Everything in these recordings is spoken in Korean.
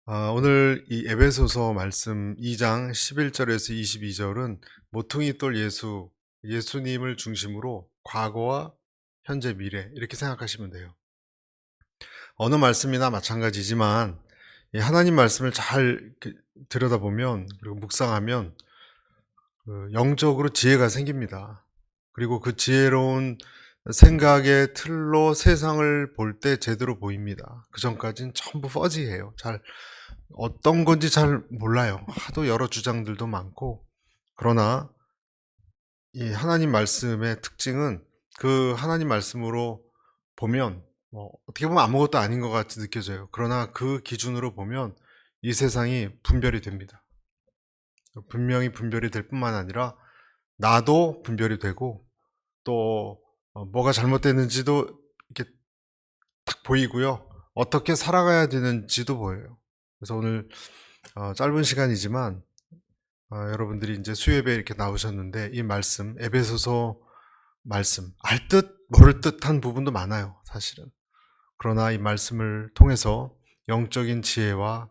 오늘 이 에베소서 말씀 2장 11절에서 22절은 모퉁이 돌 예수님을 중심으로 과거와 현재, 미래 이렇게 생각하시면 돼요. 어느 말씀이나 마찬가지지만 이 하나님 말씀을 잘 이렇게 들여다보면, 그리고 묵상하면 영적으로 지혜가 생깁니다. 그리고 그 지혜로운 생각의 틀로 세상을 볼 때 제대로 보입니다. 그 전까지는 전부 퍼지해요. 어떤 건지 잘 몰라요. 하도 여러 주장들도 많고. 그러나 이 하나님 말씀의 특징은 그 하나님 말씀으로 보면 어떻게 보면 아무것도 아닌 것 같이 느껴져요. 그러나 그 기준으로 보면 이 세상이 분별이 됩니다. 분명히 분별이 될 뿐만 아니라 나도 분별이 되고, 또 뭐가 잘못됐는지도 이렇게 딱 보이고요. 어떻게 살아가야 되는지도 보여요. 그래서 오늘 짧은 시간이지만 여러분들이 이제 수요예배 이렇게 나오셨는데, 이 말씀, 에베소서 말씀, 알 듯 모를 듯한 부분도 많아요, 사실은. 그러나 이 말씀을 통해서 영적인 지혜와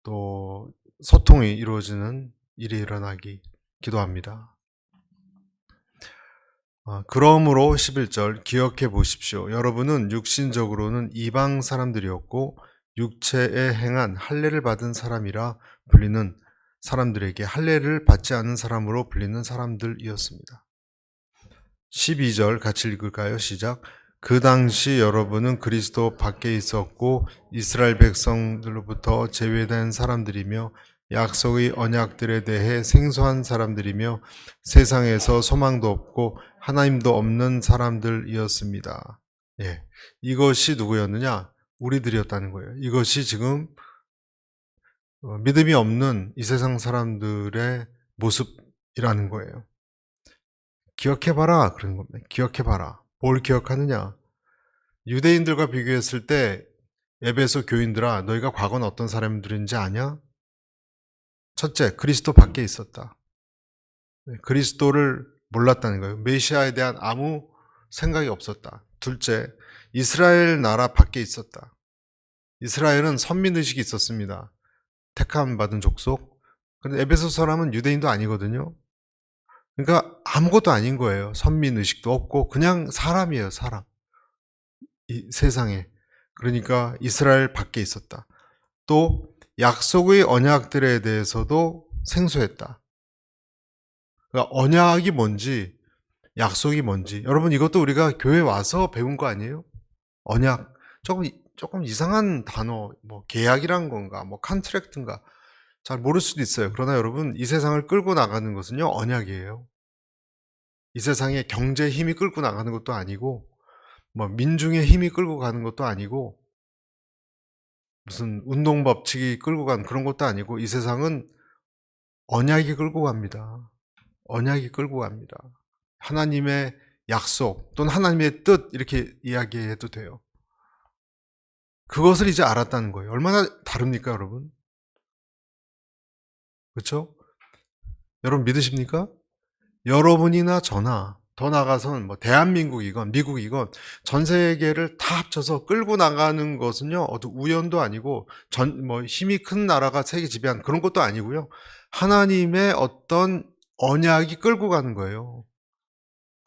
또 소통이 이루어지는 일이 일어나기 기도합니다. 그러므로 11절 기억해 보십시오. 여러분은 육신적으로는 이방 사람들이었고 육체에 행한 할례를 받은 사람이라 불리는 사람들에게 할례를 받지 않은 사람으로 불리는 사람들이었습니다. 12절 같이 읽을까요? 시작. 그 당시 여러분은 그리스도 밖에 있었고 이스라엘 백성들로부터 제외된 사람들이며 약속의 언약들에 대해 생소한 사람들이며 세상에서 소망도 없고 하나님도 없는 사람들이었습니다. 예, 이것이 누구였느냐? 우리들이었다는 거예요. 이것이 지금 믿음이 없는 이 세상 사람들의 모습이라는 거예요. 기억해봐라 그런 겁니다. 기억해봐라. 뭘 기억하느냐? 유대인들과 비교했을 때 에베소 교인들아, 너희가 과거는 어떤 사람들인지 아냐? 첫째, 그리스도 밖에 있었다. 그리스도를 몰랐다는 거예요. 메시아에 대한 아무 생각이 없었다. 둘째, 이스라엘 나라 밖에 있었다. 이스라엘은 선민의식이 있었습니다. 택함 받은 족속. 그런데 에베소 사람은 유대인도 아니거든요. 그러니까 아무것도 아닌 거예요. 선민의식도 없고 그냥 사람이에요, 사람. 이 세상에. 그러니까 이스라엘 밖에 있었다. 또 약속의 언약들에 대해서도 생소했다. 그러니까 언약이 뭔지, 약속이 뭔지. 여러분, 이것도 우리가 교회 와서 배운 거 아니에요? 언약. 조금 이상한 단어, 뭐 계약이란 건가, 뭐 컨트랙트인가 잘 모를 수도 있어요. 그러나 여러분, 이 세상을 끌고 나가는 것은요, 언약이에요. 이 세상에 경제 힘이 끌고 나가는 것도 아니고, 뭐 민중의 힘이 끌고 가는 것도 아니고, 무슨 운동 법칙이 끌고 간 그런 것도 아니고, 이 세상은 언약이 끌고 갑니다. 언약이 끌고 갑니다. 하나님의 약속 또는 하나님의 뜻, 이렇게 이야기해도 돼요. 그것을 이제 알았다는 거예요. 얼마나 다릅니까, 여러분? 그렇죠? 여러분 믿으십니까? 여러분이나 저나, 더 나아가서는 뭐 대한민국이건 미국이건 전 세계를 다 합쳐서 끌고 나가는 것은요, 우연도 아니고 뭐 힘이 큰 나라가 세계 지배한 그런 것도 아니고요. 하나님의 어떤 언약이 끌고 가는 거예요.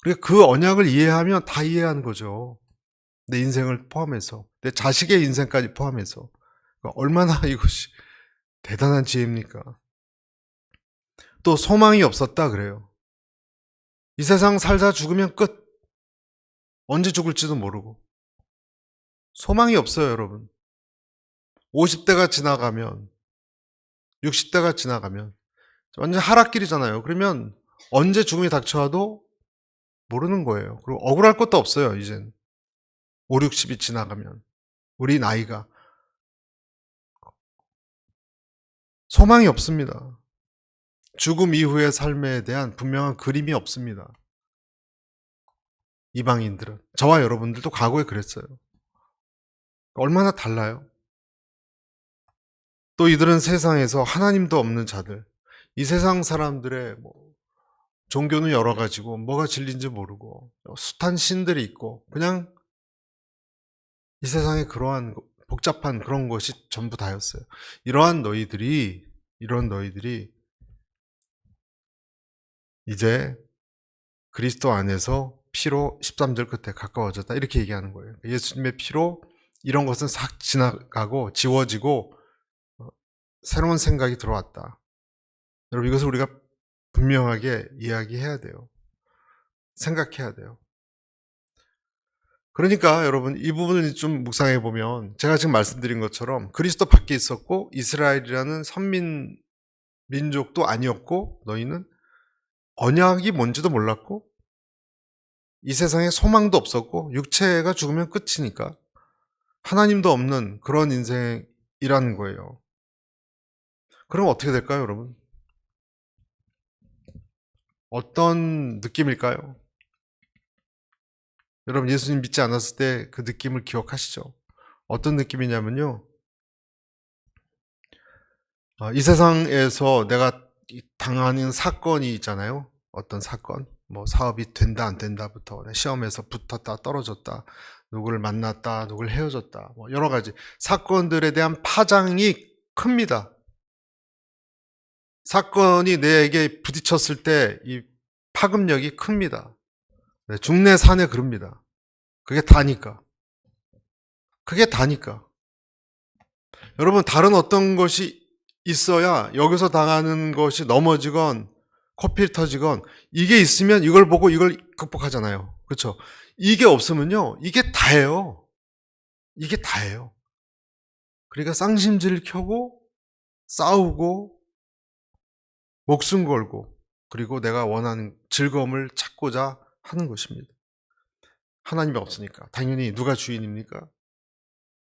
그리고 그 언약을 이해하면 다 이해하는 거죠. 내 인생을 포함해서, 내 자식의 인생까지 포함해서. 그러니까 얼마나 이것이 대단한 지혜입니까? 또 소망이 없었다 그래요. 이 세상 살다 죽으면 끝. 언제 죽을지도 모르고. 소망이 없어요, 여러분. 50대가 지나가면, 60대가 지나가면 완전 하락길이잖아요. 그러면 언제 죽음이 닥쳐와도 모르는 거예요. 그리고 억울할 것도 없어요, 이젠. 5, 60이 지나가면. 우리 나이가. 소망이 없습니다. 죽음 이후의 삶에 대한 분명한 그림이 없습니다. 이방인들은. 저와 여러분들도 과거에 그랬어요. 얼마나 달라요? 또 이들은 세상에서 하나님도 없는 자들, 이 세상 사람들의 종교는 여러 가지고 뭐가 진리인지 모르고 숱한 신들이 있고 그냥 이 세상에 그러한 복잡한 그런 것이 전부 다였어요. 이런 너희들이 이제 그리스도 안에서 피로 13절 끝에 가까워졌다 이렇게 얘기하는 거예요. 예수님의 피로 이런 것은 싹 지나가고 지워지고 새로운 생각이 들어왔다. 여러분 이것을 우리가 분명하게 이야기해야 돼요. 생각해야 돼요. 그러니까 여러분 이 부분을 좀 묵상해 보면 제가 지금 말씀드린 것처럼 그리스도 밖에 있었고 이스라엘이라는 선민 민족도 아니었고 너희는 언약이 뭔지도 몰랐고 이 세상에 소망도 없었고 육체가 죽으면 끝이니까 하나님도 없는 그런 인생이라는 거예요. 그럼 어떻게 될까요, 여러분? 어떤 느낌일까요? 여러분 예수님 믿지 않았을 때 그 느낌을 기억하시죠? 어떤 느낌이냐면요. 이 세상에서 내가 당하는 사건이 있잖아요. 어떤 사건, 뭐 사업이 된다 안 된다부터 시험에서 붙었다 떨어졌다, 누구를 만났다, 누구를 헤어졌다, 뭐 여러 가지 사건들에 대한 파장이 큽니다. 사건이 내게 부딪혔을 때 이 파급력이 큽니다. 중내 산에 그럽니다. 그게 다니까. 여러분 다른 어떤 것이 있어야 여기서 당하는 것이 넘어지건 코피 터지건 이게 있으면 이걸 보고 이걸 극복하잖아요. 그렇죠? 이게 없으면요. 이게 다예요. 그러니까 쌍심지를 켜고 싸우고 목숨 걸고 그리고 내가 원하는 즐거움을 찾고자 하는 것입니다. 하나님이 없으니까. 당연히 누가 주인입니까?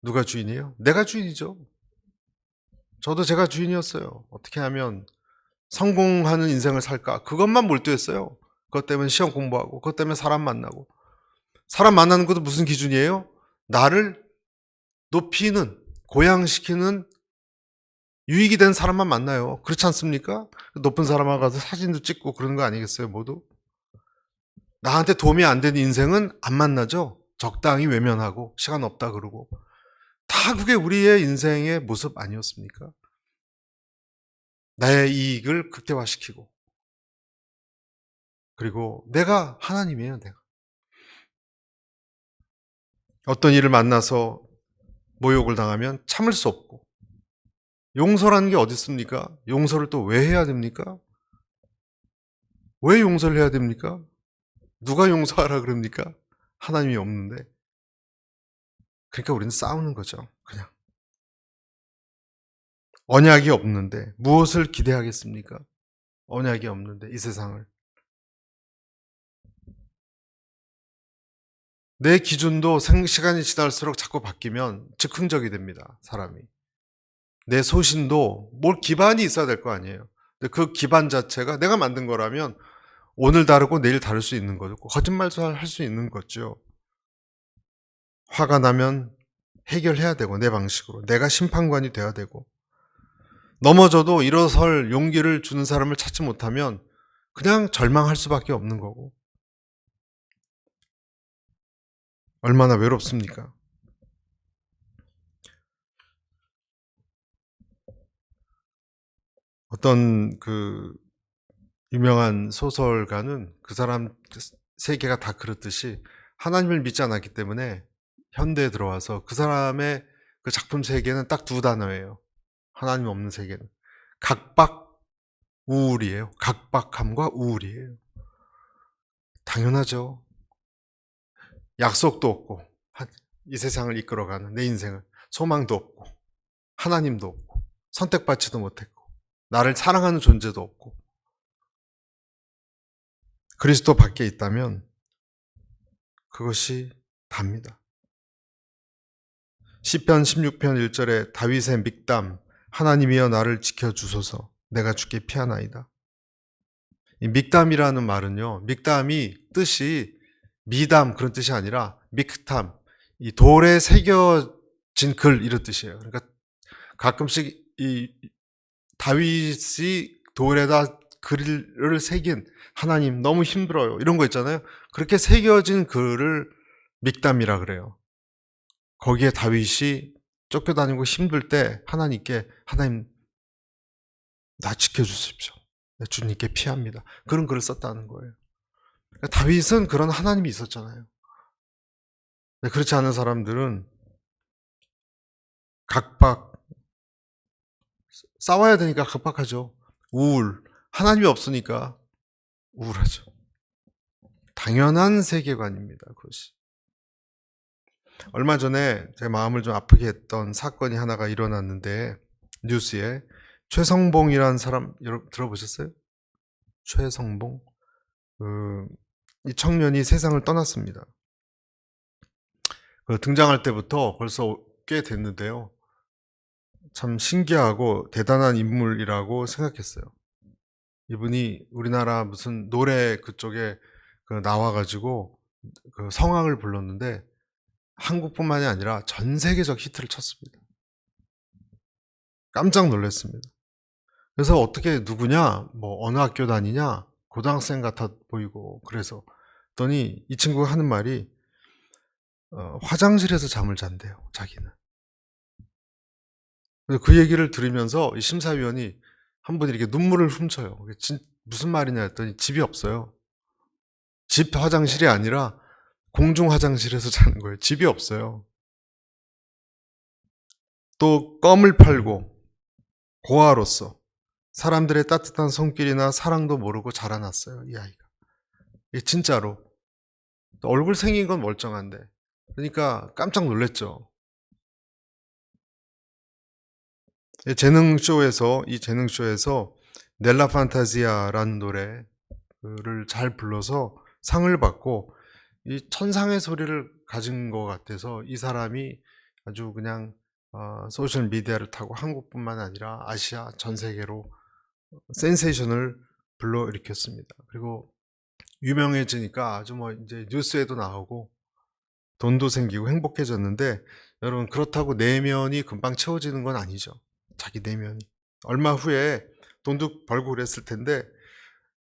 누가 주인이에요? 내가 주인이죠. 저도 제가 주인이었어요. 어떻게 하면 성공하는 인생을 살까? 그것만 몰두했어요. 그것 때문에 시험 공부하고, 그것 때문에 사람 만나고. 사람 만나는 것도 무슨 기준이에요? 나를 높이는, 고양시키는 유익이 된 사람만 만나요. 그렇지 않습니까? 높은 사람하고 가서 사진도 찍고 그러는 거 아니겠어요, 모두? 나한테 도움이 안 되는 인생은 안 만나죠? 적당히 외면하고, 시간 없다 그러고. 다 그게 우리의 인생의 모습 아니었습니까? 나의 이익을 극대화시키고 그리고 내가 하나님이에요. 내가 어떤 일을 만나서 모욕을 당하면 참을 수 없고 용서라는 게 어디 있습니까? 용서를 또 왜 해야 됩니까? 왜 용서를 해야 됩니까? 누가 용서하라 그럽니까? 하나님이 없는데. 그러니까 우리는 싸우는 거죠. 그냥 언약이 없는데 무엇을 기대하겠습니까? 언약이 없는데 이 세상을. 내 기준도 시간이 지날수록 자꾸 바뀌면 즉흥적이 됩니다. 사람이. 내 소신도 뭘 기반이 있어야 될 거 아니에요. 근데 그 기반 자체가 내가 만든 거라면 오늘 다르고 내일 다를 수 있는 거고 거짓말도 할 수 있는 거죠. 화가 나면 해결해야 되고 내 방식으로 내가 심판관이 돼야 되고 넘어져도 일어설 용기를 주는 사람을 찾지 못하면 그냥 절망할 수밖에 없는 거고 얼마나 외롭습니까? 어떤 그 유명한 소설가는 그 사람 세계가 다 그렇듯이 하나님을 믿지 않았기 때문에 현대에 들어와서 그 사람의 그 작품 세계는 딱 두 단어예요. 하나님 없는 세계는. 각박 우울이에요. 각박함과 우울이에요. 당연하죠. 약속도 없고 이 세상을 이끌어가는 내 인생을 소망도 없고 하나님도 없고 선택받지도 못했고 나를 사랑하는 존재도 없고 그리스도 밖에 있다면 그것이 답니다. 시편 16편 1절에 다윗의 믹담 하나님이여 나를 지켜주소서 내가 주께 피하나이다. 이 믹담이라는 말은요. 믹담이 뜻이 미담 그런 뜻이 아니라 믹탐 이 돌에 새겨진 글 이런 뜻이에요. 그러니까 가끔씩 이 다윗이 돌에다 글을 새긴 하나님 너무 힘들어요 이런 거 있잖아요. 그렇게 새겨진 글을 믹담이라 그래요. 거기에 다윗이 쫓겨다니고 힘들 때 하나님께 하나님 나 지켜주십시오. 주님께 피합니다. 그런 글을 썼다는 거예요. 그러니까 다윗은 그런 하나님이 있었잖아요. 그렇지 않은 사람들은 각박 싸워야 되니까 각박하죠. 우울, 하나님이 없으니까 우울하죠. 당연한 세계관입니다. 그것이. 얼마 전에 제 마음을 좀 아프게 했던 사건이 하나가 일어났는데 뉴스에 최성봉이라는 사람 여러분 들어보셨어요? 최성봉? 이 청년이 세상을 떠났습니다. 등장할 때부터 벌써 꽤 됐는데요. 참 신기하고 대단한 인물이라고 생각했어요. 이분이 우리나라 무슨 노래 그쪽에 나와가지고 그 성악을 불렀는데 한국뿐만이 아니라 전 세계적 히트를 쳤습니다. 깜짝 놀랐습니다. 그래서 어떻게 누구냐, 뭐 어느 학교 다니냐, 고등학생 같아 보이고 그래서 더니 이 친구가 하는 말이 화장실에서 잠을 잔대요, 자기는. 그 얘기를 들으면서 이 심사위원이 한 분이 이렇게 눈물을 훔쳐요. 무슨 말이냐 했더니 집이 없어요. 집 화장실이 아니라 공중 화장실에서 자는 거예요. 집이 없어요. 또 껌을 팔고 고아로서 사람들의 따뜻한 손길이나 사랑도 모르고 자라났어요. 이 아이가. 진짜로. 얼굴 생긴 건 멀쩡한데. 그러니까 깜짝 놀랐죠. 이 재능쇼에서 넬라 판타지아라는 노래를 잘 불러서 상을 받고 이 천상의 소리를 가진 것 같아서 이 사람이 아주 그냥 소셜 미디어를 타고 한국뿐만 아니라 아시아 전 세계로 센세이션을 불러일으켰습니다. 그리고 유명해지니까 아주 뭐 이제 뉴스에도 나오고 돈도 생기고 행복해졌는데 여러분 그렇다고 내면이 금방 채워지는 건 아니죠. 자기 내면이. 얼마 후에 돈도 벌고 그랬을 텐데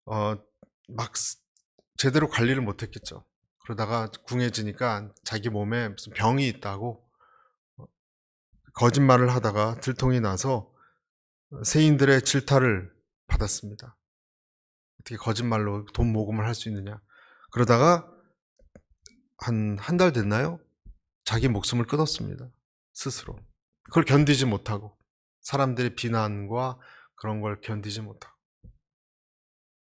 막 제대로 관리를 못했겠죠. 그러다가 궁해지니까 자기 몸에 무슨 병이 있다고 거짓말을 하다가 들통이 나서 세인들의 질타를 받았습니다. 어떻게 거짓말로 돈 모금을 할 수 있느냐. 그러다가 한 달 됐나요? 자기 목숨을 끊었습니다. 스스로. 그걸 견디지 못하고 사람들의 비난과 그런 걸 견디지 못하고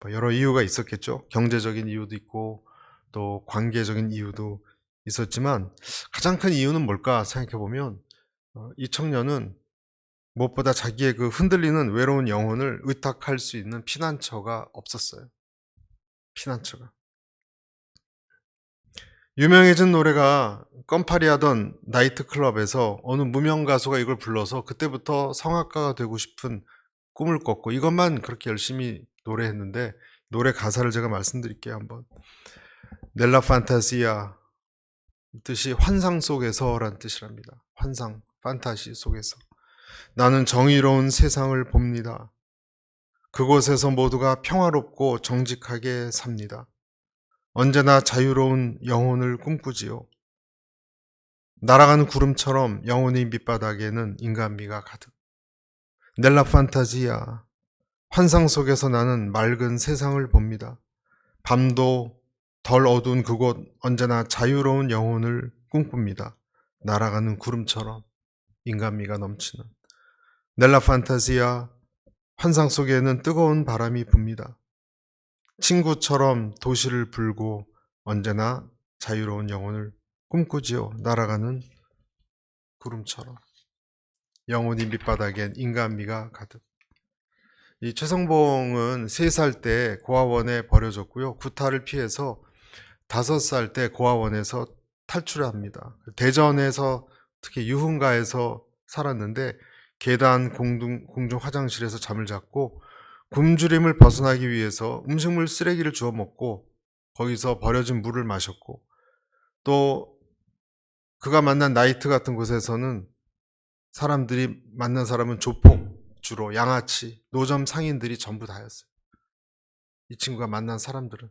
여러 이유가 있었겠죠. 경제적인 이유도 있고 또 관계적인 이유도 있었지만 가장 큰 이유는 뭘까 생각해보면 이 청년은 무엇보다 자기의 그 흔들리는 외로운 영혼을 의탁할 수 있는 피난처가 없었어요. 피난처가. 유명해진 노래가 껌파리 하던 나이트클럽에서 어느 무명 가수가 이걸 불러서 그때부터 성악가가 되고 싶은 꿈을 꿨고 이것만 그렇게 열심히 노래했는데 노래 가사를 제가 말씀드릴게요. 한번. 넬라 판타시아 뜻이 환상 속에서란 뜻이랍니다. 환상, 판타시 속에서. 나는 정의로운 세상을 봅니다. 그곳에서 모두가 평화롭고 정직하게 삽니다. 언제나 자유로운 영혼을 꿈꾸지요. 날아가는 구름처럼 영혼의 밑바닥에는 인간미가 가득. 넬라 판타지야. 환상 속에서 나는 맑은 세상을 봅니다. 밤도 덜 어두운 그곳 언제나 자유로운 영혼을 꿈꿉니다. 날아가는 구름처럼 인간미가 넘치는. 넬라 판타지야. 환상 속에는 뜨거운 바람이 붑니다. 친구처럼 도시를 불고 언제나 자유로운 영혼을 꿈꾸지요. 날아가는 구름처럼. 영혼이 밑바닥엔 인간미가 가득. 이 최성봉은 3살 때 고아원에 버려졌고요. 구타를 피해서 5살 때 고아원에서 탈출합니다. 대전에서 특히 유흥가에서 살았는데 계단 공중 화장실에서 잠을 잤고 굶주림을 벗어나기 위해서 음식물 쓰레기를 주워 먹고 거기서 버려진 물을 마셨고 또 그가 만난 나이트 같은 곳에서는 사람들이 만난 사람은 조폭, 주로 양아치, 노점 상인들이 전부 다였어요. 이 친구가 만난 사람들은.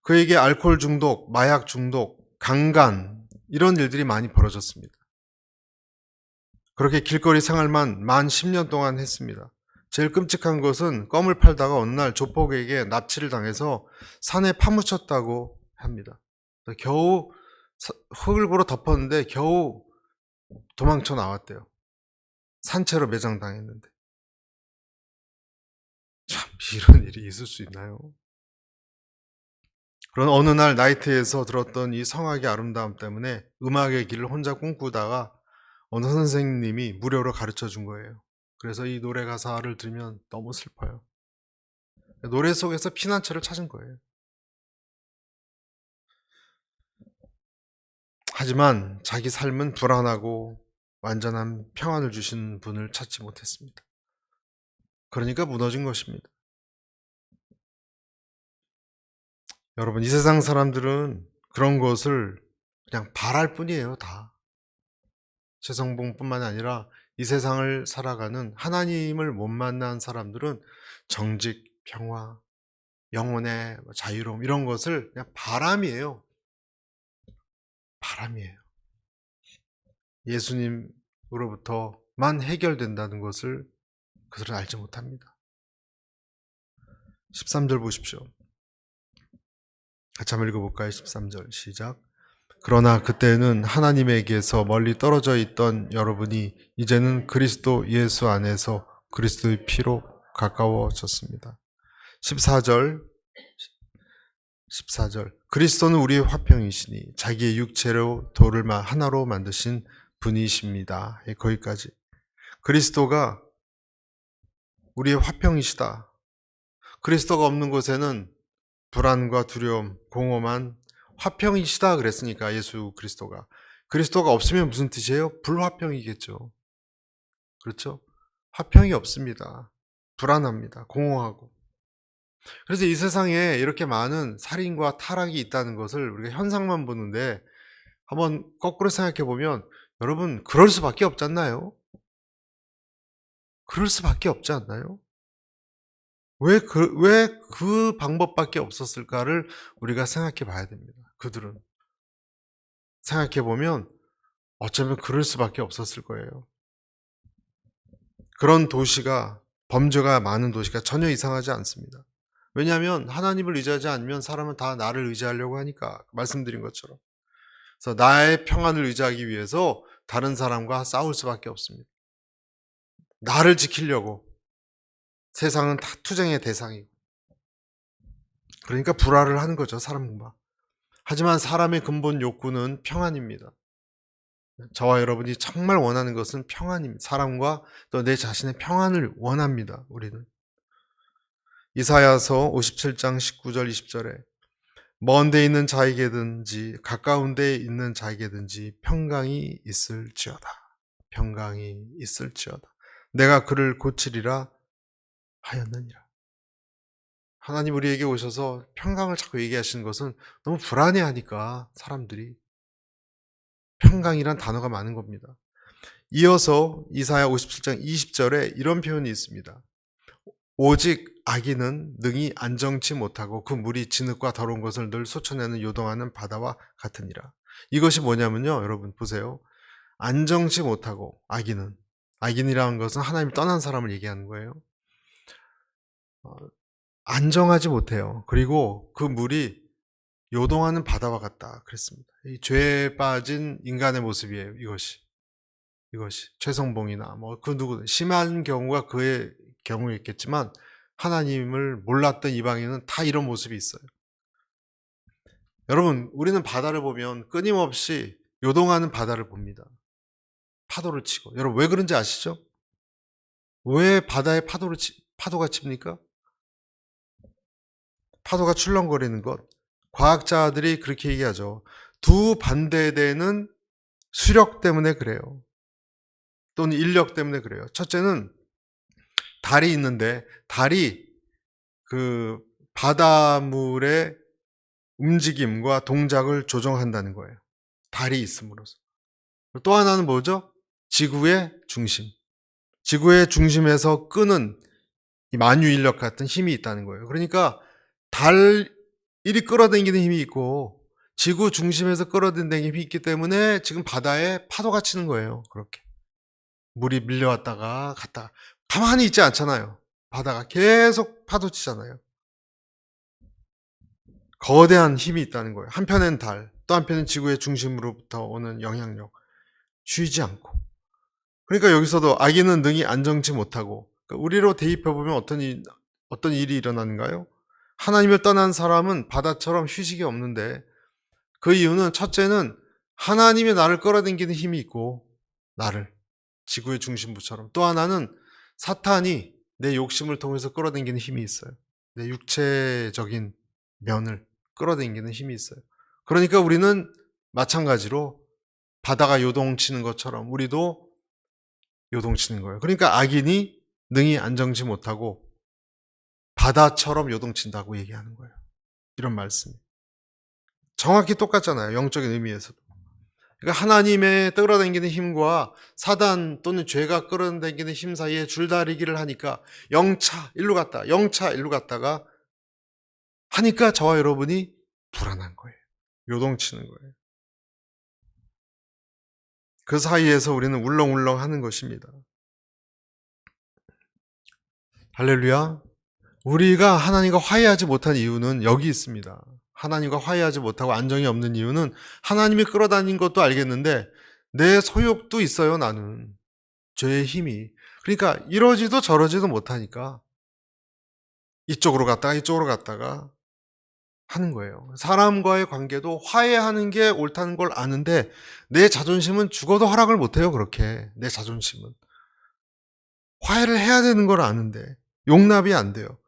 그에게 알코올 중독, 마약 중독, 강간, 이런 일들이 많이 벌어졌습니다. 그렇게 길거리 생활만 만 10년 동안 했습니다. 제일 끔찍한 것은 껌을 팔다가 어느 날 조폭에게 납치를 당해서 산에 파묻혔다고 합니다. 겨우 흙을 고로 덮었는데 겨우 도망쳐 나왔대요. 산채로 매장당했는데. 참 이런 일이 있을 수 있나요? 그런 어느 날 나이트에서 들었던 이 성악의 아름다움 때문에 음악의 길을 혼자 꿈꾸다가 어느 선생님이 무료로 가르쳐 준 거예요. 그래서 이 노래 가사를 들으면 너무 슬퍼요. 노래 속에서 피난처를 찾은 거예요. 하지만 자기 삶은 불안하고 완전한 평안을 주신 분을 찾지 못했습니다. 그러니까 무너진 것입니다. 여러분, 이 세상 사람들은 그런 것을 그냥 바랄 뿐이에요, 다. 최성봉뿐만 아니라 이 세상을 살아가는 하나님을 못 만난 사람들은 정직, 평화, 영혼의 자유로움 이런 것을 그냥 바람이에요. 바람이에요. 예수님으로부터만 해결된다는 것을 그들은 알지 못합니다. 13절 보십시오. 같이 한번 읽어볼까요? 13절 시작. 그러나 그때는 하나님에게서 멀리 떨어져 있던 여러분이 이제는 그리스도 예수 안에서 그리스도의 피로 가까워졌습니다. 14절 그리스도는 우리의 화평이시니 자기의 육체로 돌을 하나로 만드신 분이십니다. 거기까지. 그리스도가 우리의 화평이시다. 그리스도가 없는 곳에는 불안과 두려움, 공허만 화평이시다 그랬으니까 예수 그리스도가. 그리스도가 없으면 무슨 뜻이에요? 불화평이겠죠. 그렇죠? 화평이 없습니다. 불안합니다. 공허하고. 그래서 이 세상에 이렇게 많은 살인과 타락이 있다는 것을 우리가 현상만 보는데 한번 거꾸로 생각해 보면 여러분 그럴 수밖에 없지 않나요? 그럴 수밖에 없지 않나요? 왜 그 방법밖에 없었을까를 우리가 생각해 봐야 됩니다. 그들은. 생각해 보면 어쩌면 그럴 수밖에 없었을 거예요. 그런 도시가, 범죄가 많은 도시가 전혀 이상하지 않습니다. 왜냐하면 하나님을 의지하지 않으면 사람은 다 나를 의지하려고 하니까, 말씀드린 것처럼. 그래서 나의 평안을 의지하기 위해서 다른 사람과 싸울 수밖에 없습니다. 나를 지키려고. 세상은 다 투쟁의 대상이고. 그러니까 불화를 하는 거죠, 사람과. 하지만 사람의 근본 욕구는 평안입니다. 저와 여러분이 정말 원하는 것은 평안입니다. 사람과 또 내 자신의 평안을 원합니다. 우리는. 이사야서 57장 19절 20절에 먼 데 있는 자에게든지 가까운 데 있는 자에게든지 평강이 있을지어다. 평강이 있을지어다. 내가 그를 고치리라 하였느니라. 하나님 우리에게 오셔서 평강을 자꾸 얘기하시는 것은 너무 불안해하니까 사람들이. 평강이란 단어가 많은 겁니다. 이어서 이사야 57장 20절에 이런 표현이 있습니다. 오직 악인은 능히 안정치 못하고 그 물이 진흙과 더러운 것을 늘 쏟아내는 요동하는 바다와 같으니라. 이것이 뭐냐면요, 여러분 보세요. 안정치 못하고 악인이라는 것은 하나님을 떠난 사람을 얘기하는 거예요. 안정하지 못해요. 그리고 그 물이 요동하는 바다와 같다 그랬습니다. 이 죄에 빠진 인간의 모습이에요. 이것이 최성봉이나 뭐 그 누구 심한 경우가 그의 경우였겠지만 하나님을 몰랐던 이방인은 다 이런 모습이 있어요. 여러분 우리는 바다를 보면 끊임없이 요동하는 바다를 봅니다. 파도를 치고. 여러분 왜 그런지 아시죠? 왜 바다에 파도가 칩니까? 파도가 출렁거리는 것. 과학자들이 그렇게 얘기하죠. 두 반대되는 수력 때문에 그래요. 또는 인력 때문에 그래요. 첫째는 달이 있는데 달이 그 바닷물의 움직임과 동작을 조정한다는 거예요. 달이 있음으로써. 또 하나는 뭐죠? 지구의 중심. 지구의 중심에서 끄는 이 만유인력 같은 힘이 있다는 거예요. 그러니까 달 이리 끌어당기는 힘이 있고 지구 중심에서 끌어들이는 힘이 있기 때문에 지금 바다에 파도가 치는 거예요. 그렇게. 물이 밀려왔다가 갔다가 가만히 있지 않잖아요. 바다가 계속 파도 치잖아요. 거대한 힘이 있다는 거예요. 한편엔 달, 또 한편은 지구의 중심으로부터 오는 영향력. 쉬지 않고. 그러니까 여기서도 악인은 능히 안정치 못하고, 그러니까 우리로 대입해보면 어떤 일이 일어나는가요? 하나님을 떠난 사람은 바다처럼 휴식이 없는데, 그 이유는 첫째는 하나님이 나를 끌어당기는 힘이 있고, 나를 지구의 중심부처럼. 또 하나는 사탄이 내 욕심을 통해서 끌어당기는 힘이 있어요. 내 육체적인 면을 끌어당기는 힘이 있어요. 그러니까 우리는 마찬가지로 바다가 요동치는 것처럼 우리도 요동치는 거예요. 그러니까 악인이 능히 안정치 못하고 바다처럼 요동친다고 얘기하는 거예요. 이런 말씀이. 정확히 똑같잖아요. 영적인 의미에서도. 그러니까 하나님의 끌어당기는 힘과 사단 또는 죄가 끌어당기는 힘 사이에 줄다리기를 하니까 영차 일로 갔다 영차 일로 갔다가 하니까 저와 여러분이 불안한 거예요. 요동치는 거예요. 그 사이에서 우리는 울렁울렁 하는 것입니다. 할렐루야. 우리가 하나님과 화해하지 못한 이유는 여기 있습니다. 하나님과 화해하지 못하고 안정이 없는 이유는 하나님이 끌어다닌 것도 알겠는데 내 소욕도 있어요, 나는. 죄의 힘이. 그러니까 이러지도 저러지도 못하니까 이쪽으로 갔다가 이쪽으로 갔다가 하는 거예요. 사람과의 관계도 화해하는 게 옳다는 걸 아는데 내 자존심은 죽어도 허락을 못해요, 그렇게. 내 자존심은. 화해를 해야 되는 걸 아는데 용납이 안 돼요.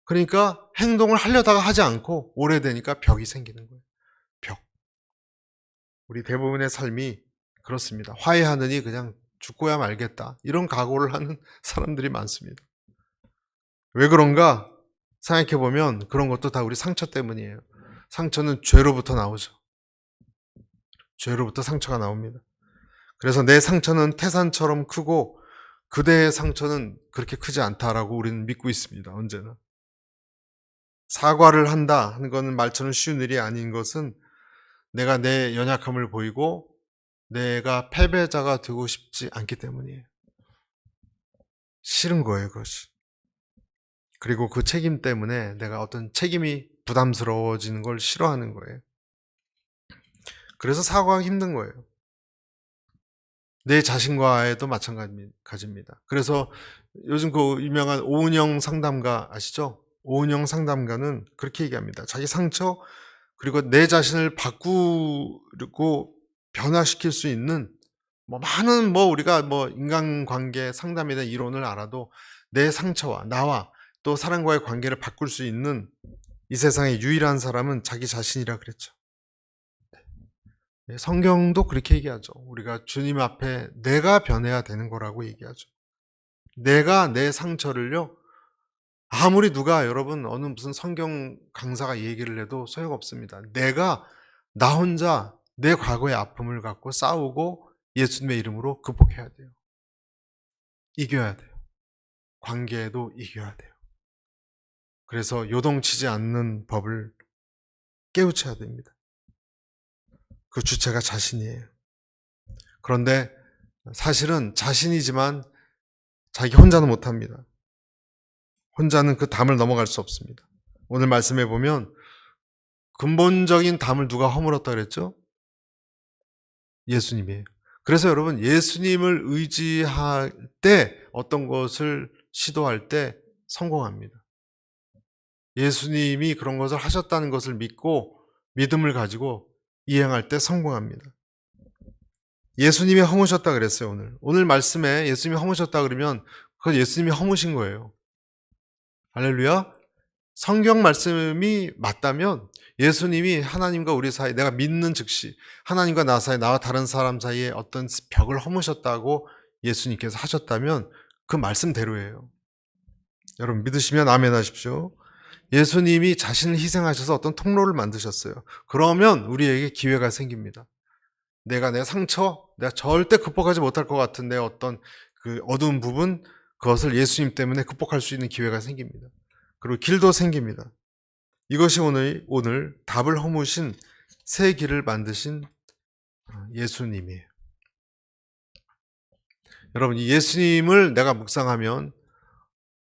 그러니까 행동을 하려다가 하지 않고 오래되니까 벽이 생기는 거예요. 벽. 우리 대부분의 삶이 그렇습니다. 화해하느니 그냥 죽고야 말겠다. 이런 각오를 하는 사람들이 많습니다. 왜 그런가? 생각해보면 그런 것도 다 우리 상처 때문이에요. 상처는 죄로부터 나오죠. 죄로부터 상처가 나옵니다. 그래서 내 상처는 태산처럼 크고 그대의 상처는 그렇게 크지 않다라고 우리는 믿고 있습니다. 언제나. 사과를 한다 하는 것은 말처럼 쉬운 일이 아닌 것은 내가 내 연약함을 보이고 내가 패배자가 되고 싶지 않기 때문이에요. 싫은 거예요, 그것이. 그리고 그 책임 때문에 내가 어떤 책임이 부담스러워지는 걸 싫어하는 거예요. 그래서 사과하기 힘든 거예요. 내 자신과에도 마찬가지입니다. 그래서 요즘 그 유명한 오은영 상담가 아시죠? 오은영 상담가는 그렇게 얘기합니다. 자기 상처 그리고 내 자신을 바꾸고 변화시킬 수 있는 많은 우리가 인간관계 상담에 대한 이론을 알아도 내 상처와 나와 또 사람과의 관계를 바꿀 수 있는 이 세상의 유일한 사람은 자기 자신이라 그랬죠. 성경도 그렇게 얘기하죠. 우리가 주님 앞에 내가 변해야 되는 거라고 얘기하죠. 내가 내 상처를요, 아무리 누가 여러분 어느 무슨 성경 강사가 얘기를 해도 소용없습니다. 내가 나 혼자 내 과거의 아픔을 갖고 싸우고 예수님의 이름으로 극복해야 돼요. 이겨야 돼요. 관계에도 이겨야 돼요. 그래서 요동치지 않는 법을 깨우쳐야 됩니다. 그 주체가 자신이에요. 그런데 사실은 자신이지만 자기 혼자는 못합니다. 혼자는 그 담을 넘어갈 수 없습니다. 오늘 말씀해 보면 근본적인 담을 누가 허물었다 그랬죠? 예수님이에요. 그래서 여러분 예수님을 의지할 때 어떤 것을 시도할 때 성공합니다. 예수님이 그런 것을 하셨다는 것을 믿고 믿음을 가지고 이행할 때 성공합니다. 예수님이 허무셨다 그랬어요, 오늘 말씀에 예수님이 허무셨다 그러면 그건 예수님이 허무신 거예요. 할렐루야. 성경 말씀이 맞다면 예수님이 하나님과 우리 사이, 내가 믿는 즉시 하나님과 나 사이, 나와 다른 사람 사이에 어떤 벽을 허무셨다고 예수님께서 하셨다면 그 말씀대로예요. 여러분 믿으시면 아멘 하십시오. 예수님이 자신을 희생하셔서 어떤 통로를 만드셨어요. 그러면 우리에게 기회가 생깁니다. 내가 내 상처, 내가 절대 극복하지 못할 것 같은 내 어떤 그 어두운 부분, 그것을 예수님 때문에 극복할 수 있는 기회가 생깁니다. 그리고 길도 생깁니다. 이것이 오늘 답을 허무신 새 길을 만드신 예수님이에요. 여러분, 이 예수님을 내가 묵상하면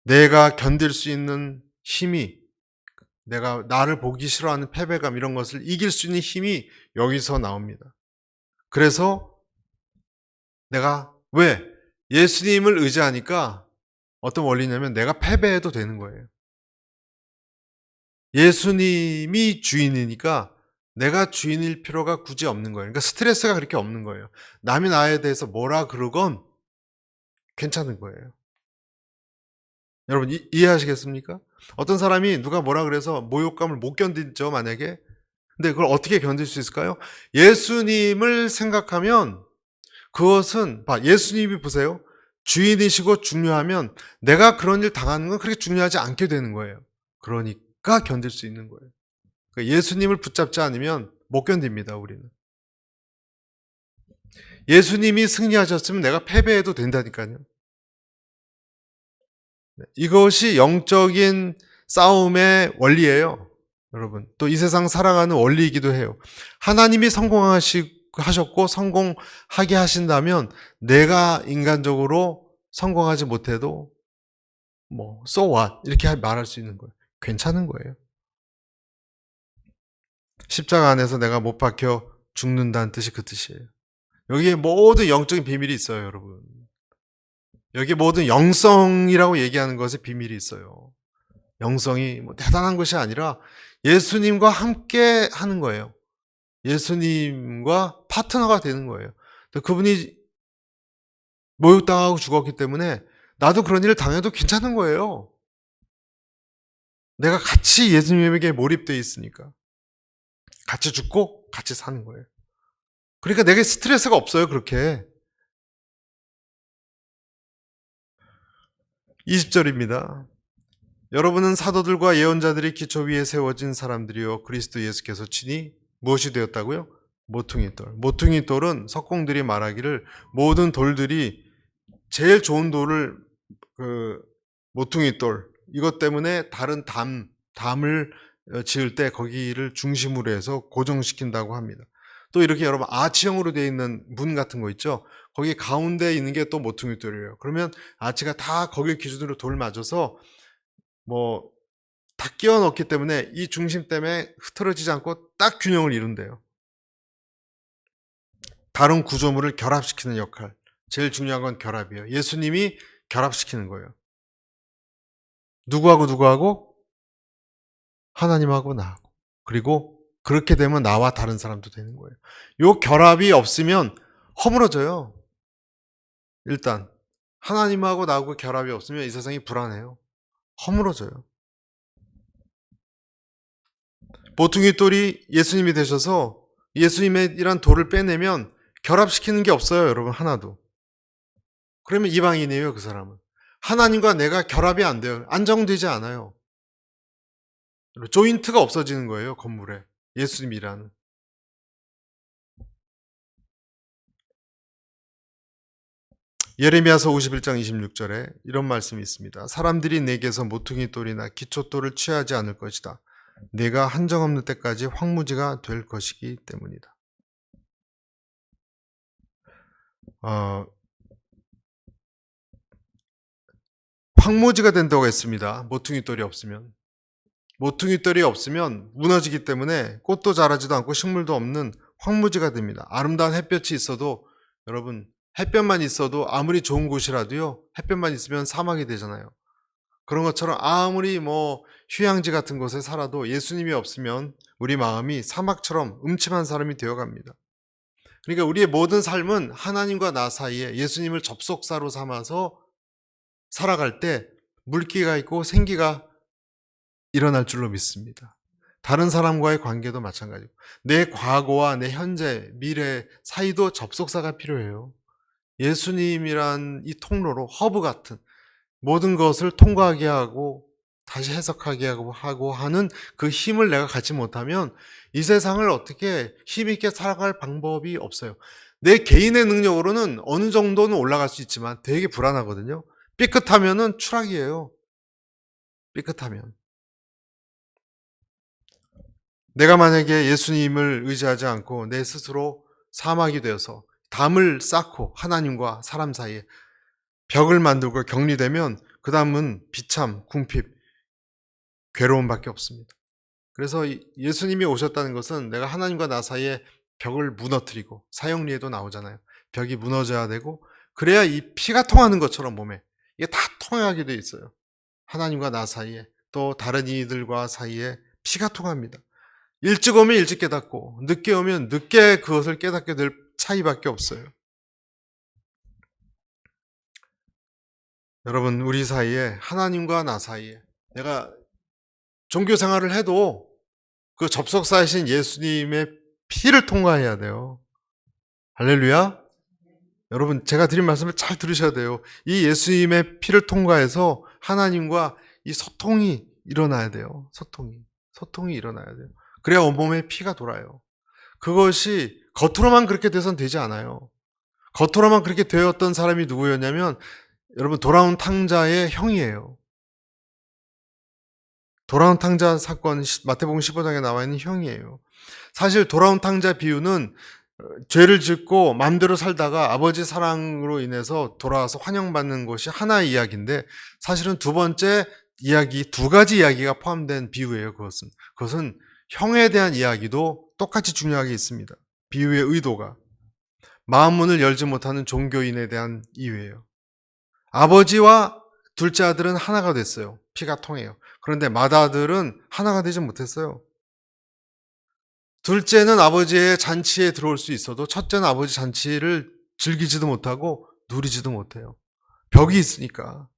내가 견딜 수 있는 힘이, 내가 나를 보기 싫어하는 패배감 이런 것을 이길 수 있는 힘이 여기서 나옵니다. 그래서 내가 왜 예수님을 의지하니까 어떤 원리냐면 내가 패배해도 되는 거예요. 예수님이 주인이니까 내가 주인일 필요가 굳이 없는 거예요. 그러니까 스트레스가 그렇게 없는 거예요. 남이 나에 대해서 뭐라 그러건 괜찮은 거예요. 여러분 이해하시겠습니까? 어떤 사람이 누가 뭐라 그래서 모욕감을 못 견디죠, 만약에. 근데 그걸 어떻게 견딜 수 있을까요? 예수님을 생각하면 그것은 예수님이 보세요. 주인이시고 중요하면 내가 그런 일 당하는 건 그렇게 중요하지 않게 되는 거예요. 그러니까 견딜 수 있는 거예요. 그러니까 예수님을 붙잡지 않으면 못 견딥니다, 우리는. 예수님이 승리하셨으면 내가 패배해도 된다니까요. 이것이 영적인 싸움의 원리예요. 여러분, 또 이 세상 살아가는 원리이기도 해요. 하나님이 성공하셨고 성공하게 하신다면 내가 인간적으로 성공하지 못해도 so what 이렇게 말할 수 있는 거예요. 괜찮은 거예요. 십자가 안에서 내가 못 박혀 죽는다는 뜻이 그 뜻이에요. 여기에 모든 영적인 비밀이 있어요, 여러분. 여기 모든 영성이라고 얘기하는 것에 비밀이 있어요. 영성이 대단한 것이 아니라 예수님과 함께 하는 거예요. 예수님과 파트너가 되는 거예요. 그분이 모욕당하고 죽었기 때문에 나도 그런 일을 당해도 괜찮은 거예요. 내가 같이 예수님에게 몰입되어 있으니까. 같이 죽고 같이 사는 거예요. 그러니까 내게 스트레스가 없어요, 그렇게. 20절입니다. 여러분은 사도들과 예언자들이 기초 위에 세워진 사람들이요 그리스도 예수께서 친히 무엇이 되었다고요? 모퉁이 돌. 모퉁이 돌은 석공들이 말하기를 모든 돌들이 제일 좋은 돌을 모퉁이 돌 이것 때문에 다른 담을 지을 때 거기를 중심으로 해서 고정시킨다고 합니다. 또 이렇게 여러분 아치형으로 되어 있는 문 같은 거 있죠? 거기 가운데 있는 게 또 모퉁이 돌이에요. 그러면 아치가 다 거기 기준으로 돌 맞아서 다 끼워 넣기 때문에 이 중심 때문에 흐트러지지 않고 딱 균형을 이룬대요. 다른 구조물을 결합시키는 역할. 제일 중요한 건 결합이에요. 예수님이 결합시키는 거예요. 누구하고? 하나님하고 나하고. 그리고 그렇게 되면 나와 다른 사람도 되는 거예요. 요 결합이 없으면 허물어져요. 일단 하나님하고 나하고 결합이 없으면 이 세상이 불안해요. 허물어져요. 모퉁이 돌이 예수님이 되셔서 예수님의 이란 돌을 빼내면 결합시키는 게 없어요, 여러분, 하나도. 그러면 이방인이에요, 그 사람은. 하나님과 내가 결합이 안 돼요. 안정되지 않아요. 조인트가 없어지는 거예요, 건물에. 예수님이라는. 예레미야서 51장 26절에 이런 말씀이 있습니다. 사람들이 내게서 모퉁이 돌이나 기초돌을 취하지 않을 것이다. 내가 한정없는 때까지 황무지가 될 것이기 때문이다. 황무지가 된다고 했습니다. 모퉁이 돌이 없으면. 모퉁이 돌이 없으면 무너지기 때문에 꽃도 자라지도 않고 식물도 없는 황무지가 됩니다. 아름다운 햇볕이 있어도 여러분 햇볕만 있어도 아무리 좋은 곳이라도요 햇볕만 있으면 사막이 되잖아요. 그런 것처럼 아무리 휴양지 같은 곳에 살아도 예수님이 없으면 우리 마음이 사막처럼 음침한 사람이 되어갑니다. 그러니까 우리의 모든 삶은 하나님과 나 사이에 예수님을 접속사로 삼아서 살아갈 때 물기가 있고 생기가 일어날 줄로 믿습니다. 다른 사람과의 관계도 마찬가지고 내 과거와 내 현재, 미래 사이도 접속사가 필요해요. 예수님이란 이 통로로 허브 같은 모든 것을 통과하게 하고 다시 해석하게 하고 하는 그 힘을 내가 갖지 못하면 이 세상을 어떻게 힘있게 살아갈 방법이 없어요. 내 개인의 능력으로는 어느 정도는 올라갈 수 있지만 되게 불안하거든요. 삐끗하면은 추락이에요. 삐끗하면. 내가 만약에 예수님을 의지하지 않고 내 스스로 사막이 되어서 담을 쌓고 하나님과 사람 사이에 벽을 만들고 격리되면 그 다음은 비참, 궁핍, 괴로움밖에 없습니다. 그래서 예수님이 오셨다는 것은 내가 하나님과 나 사이에 벽을 무너뜨리고, 사형리에도 나오잖아요. 벽이 무너져야 되고, 그래야 이 피가 통하는 것처럼 몸에 이게 다 통하게 돼 있어요. 하나님과 나 사이에, 또 다른 이들과 사이에 피가 통합니다. 일찍 오면 일찍 깨닫고 늦게 오면 늦게 그것을 깨닫게 될 차이밖에 없어요. 여러분, 우리 사이에, 하나님과 나 사이에 내가 종교 생활을 해도 그 접속사이신 예수님의 피를 통과해야 돼요. 할렐루야. 여러분, 제가 드린 말씀을 잘 들으셔야 돼요. 이 예수님의 피를 통과해서 하나님과 이 소통이 일어나야 돼요. 소통이 일어나야 돼요. 그래야 온몸에 피가 돌아요. 그것이 겉으로만 그렇게 돼선 되지 않아요. 겉으로만 그렇게 되었던 사람이 누구였냐면, 여러분, 돌아온 탕자의 형이에요. 돌아온 탕자 사건, 마태복음 15장에 나와 있는 형이에요. 사실 돌아온 탕자 비유는 죄를 짓고 마음대로 살다가 아버지 사랑으로 인해서 돌아와서 환영받는 것이 하나의 이야기인데, 사실은 두 번째 이야기, 두 가지 이야기가 포함된 비유예요. 그것은 형에 대한 이야기도 똑같이 중요하게 있습니다. 비유의 의도가 마음 문을 열지 못하는 종교인에 대한 이유예요. 아버지와 둘째 아들은 하나가 됐어요. 피가 통해요. 그런데 맏아들은 하나가 되지 못했어요. 둘째는 아버지의 잔치에 들어올 수 있어도 첫째는 아버지 잔치를 즐기지도 못하고 누리지도 못해요. 벽이 있으니까.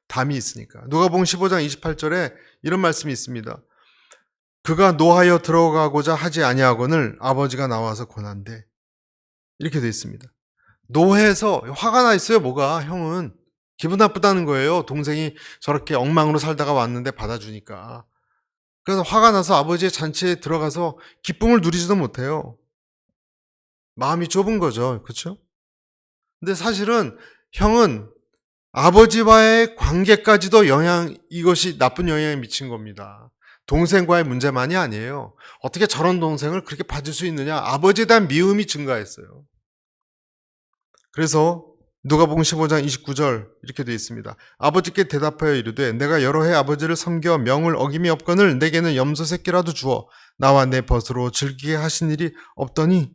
담이 있으니까. 누가복음 15장 28절에 이런 말씀이 있습니다. 그가 노하여 들어가고자 하지 아니하거늘 아버지가 나와서 권한대. 이렇게 되어 있습니다. 노해서 화가 나 있어요. 뭐가? 형은 기분 나쁘다는 거예요. 동생이 저렇게 엉망으로 살다가 왔는데 받아주니까. 그래서 화가 나서 아버지의 잔치에 들어가서 기쁨을 누리지도 못해요. 마음이 좁은 거죠. 그렇죠? 근데 사실은 형은 아버지와의 관계까지도 이것이 나쁜 영향을 미친 겁니다. 동생과의 문제만이 아니에요. 어떻게 저런 동생을 그렇게 봐줄 수 있느냐? 아버지에 대한 미움이 증가했어요. 그래서 누가복음 15장 29절 이렇게 되어 있습니다. 아버지께 대답하여 이르되 내가 여러 해 아버지를 섬겨 명을 어김이 없거늘 내게는 염소 새끼라도 주어 나와 내 벗으로 즐기게 하신 일이 없더니,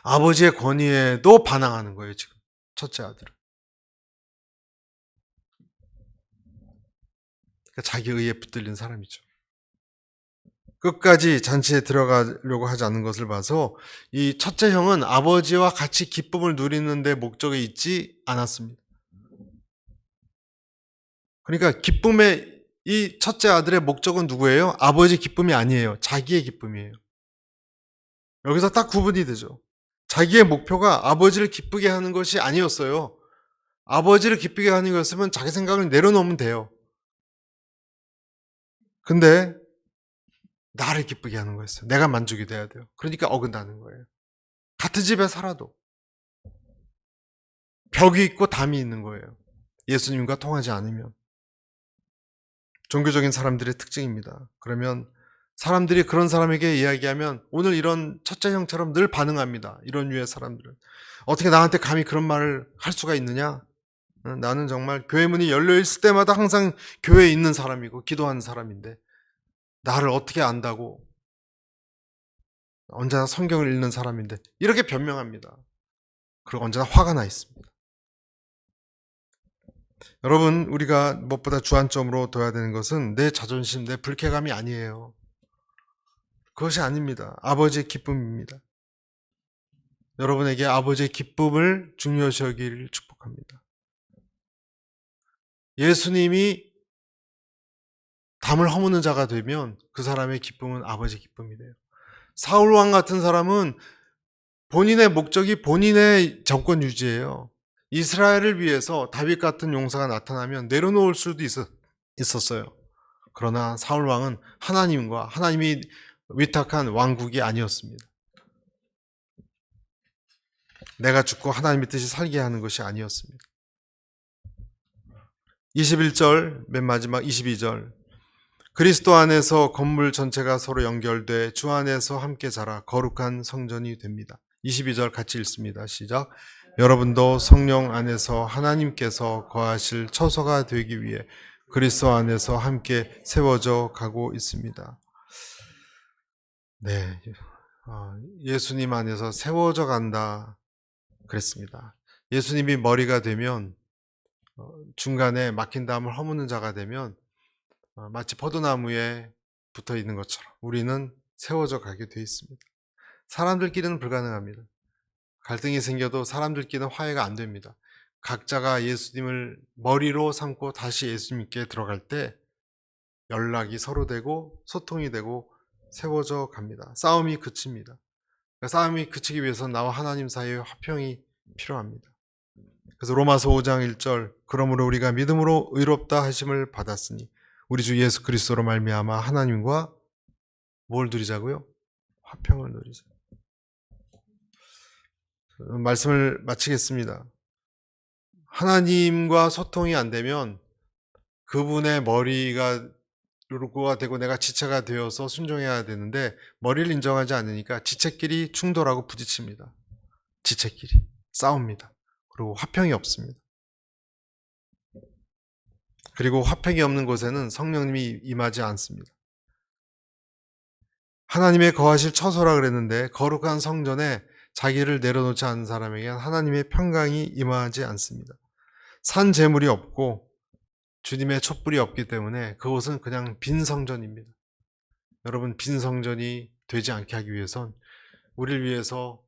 아버지의 권위에도 반항하는 거예요. 지금 첫째 아들은. 그러니까 자기 의에 붙들린 사람이죠. 끝까지 잔치에 들어가려고 하지 않는 것을 봐서 이 첫째 형은 아버지와 같이 기쁨을 누리는 데 목적이 있지 않았습니다. 그러니까 기쁨의, 이 첫째 아들의 목적은 누구예요? 아버지 기쁨이 아니에요. 자기의 기쁨이에요. 여기서 딱 구분이 되죠. 자기의 목표가 아버지를 기쁘게 하는 것이 아니었어요. 아버지를 기쁘게 하는 것이면 자기 생각을 내려놓으면 돼요. 근데 나를 기쁘게 하는 거였어요. 내가 만족이 돼야 돼요. 그러니까 어긋나는 거예요. 같은 집에 살아도 벽이 있고 담이 있는 거예요. 예수님과 통하지 않으면. 종교적인 사람들의 특징입니다. 그러면 사람들이 그런 사람에게 이야기하면 오늘 이런 첫째 형처럼 늘 반응합니다. 이런 류의 사람들은. 어떻게 나한테 감히 그런 말을 할 수가 있느냐? 나는 정말 교회 문이 열려 있을 때마다 항상 교회에 있는 사람이고 기도하는 사람인데 나를 어떻게 안다고, 언제나 성경을 읽는 사람인데, 이렇게 변명합니다. 그리고 언제나 화가 나 있습니다. 여러분, 우리가 무엇보다 주안점으로 둬야 되는 것은 내 자존심, 내 불쾌감이 아니에요. 그것이 아닙니다. 아버지의 기쁨입니다. 여러분에게 아버지의 기쁨을 중요시 여기를 축복합니다. 예수님이 담을 허무는 자가 되면 그 사람의 기쁨은 아버지의 기쁨이 돼요. 사울왕 같은 사람은 본인의 목적이 본인의 정권 유지예요. 이스라엘을 위해서 다윗 같은 용사가 나타나면 내려놓을 수도 있었어요. 그러나 사울왕은 하나님과 하나님이 위탁한 왕국이 아니었습니다. 내가 죽고 하나님의 뜻이 살게 하는 것이 아니었습니다. 21절, 맨 마지막 22절. 그리스도 안에서 건물 전체가 서로 연결돼 주 안에서 함께 자라 거룩한 성전이 됩니다. 22절 같이 읽습니다. 시작. 여러분도 성령 안에서 하나님께서 거하실 처소가 되기 위해 그리스도 안에서 함께 세워져 가고 있습니다. 네, 예수님 안에서 세워져 간다 그랬습니다. 예수님이 머리가 되면 중간에 막힌 담을 허무는 자가 되면 마치 포도나무에 붙어 있는 것처럼 우리는 세워져 가게 되어 있습니다. 사람들끼리는 불가능합니다. 갈등이 생겨도 사람들끼리는 화해가 안 됩니다. 각자가 예수님을 머리로 삼고 다시 예수님께 들어갈 때 연락이 서로 되고 소통이 되고 세워져 갑니다. 싸움이 그칩니다. 싸움이 그치기 위해서 나와 하나님 사이의 화평이 필요합니다. 그래서 로마서 5장 1절 그러므로 우리가 믿음으로 의롭다 하심을 받았으니 우리 주 예수 그리스도로 말미암아 하나님과 뭘 누리자고요? 화평을 누리자. 말씀을 마치겠습니다. 하나님과 소통이 안 되면 그분의 머리가 되고 내가 지체가 되어서 순종해야 되는데 머리를 인정하지 않으니까 지체끼리 충돌하고 부딪힙니다. 지체끼리 싸웁니다. 그리고 화평이 없습니다. 그리고 화평이 없는 곳에는 성령님이 임하지 않습니다. 하나님의 거하실 처소라 그랬는데 거룩한 성전에 자기를 내려놓지 않은 사람에게는 하나님의 평강이 임하지 않습니다. 산 제물이 없고 주님의 촛불이 없기 때문에 그곳은 그냥 빈 성전입니다. 여러분, 빈 성전이 되지 않게 하기 위해선 우리를 위해서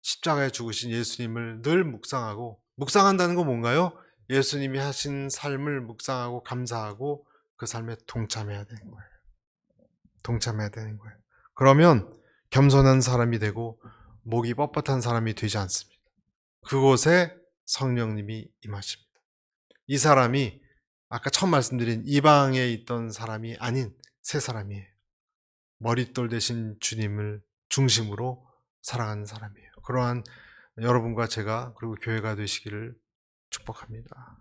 십자가에 죽으신 예수님을 늘 묵상하고, 묵상한다는 건 뭔가요? 예수님이 하신 삶을 묵상하고 감사하고 그 삶에 동참해야 되는 거예요. 동참해야 되는 거예요. 그러면 겸손한 사람이 되고 목이 뻣뻣한 사람이 되지 않습니다. 그곳에 성령님이 임하십니다. 이 사람이 아까 처음 말씀드린 이방에 있던 사람이 아닌 새 사람이에요. 머릿돌 대신 주님을 중심으로 살아가는 사람이에요. 그러한 여러분과 제가 그리고 교회가 되시기를 축복합니다.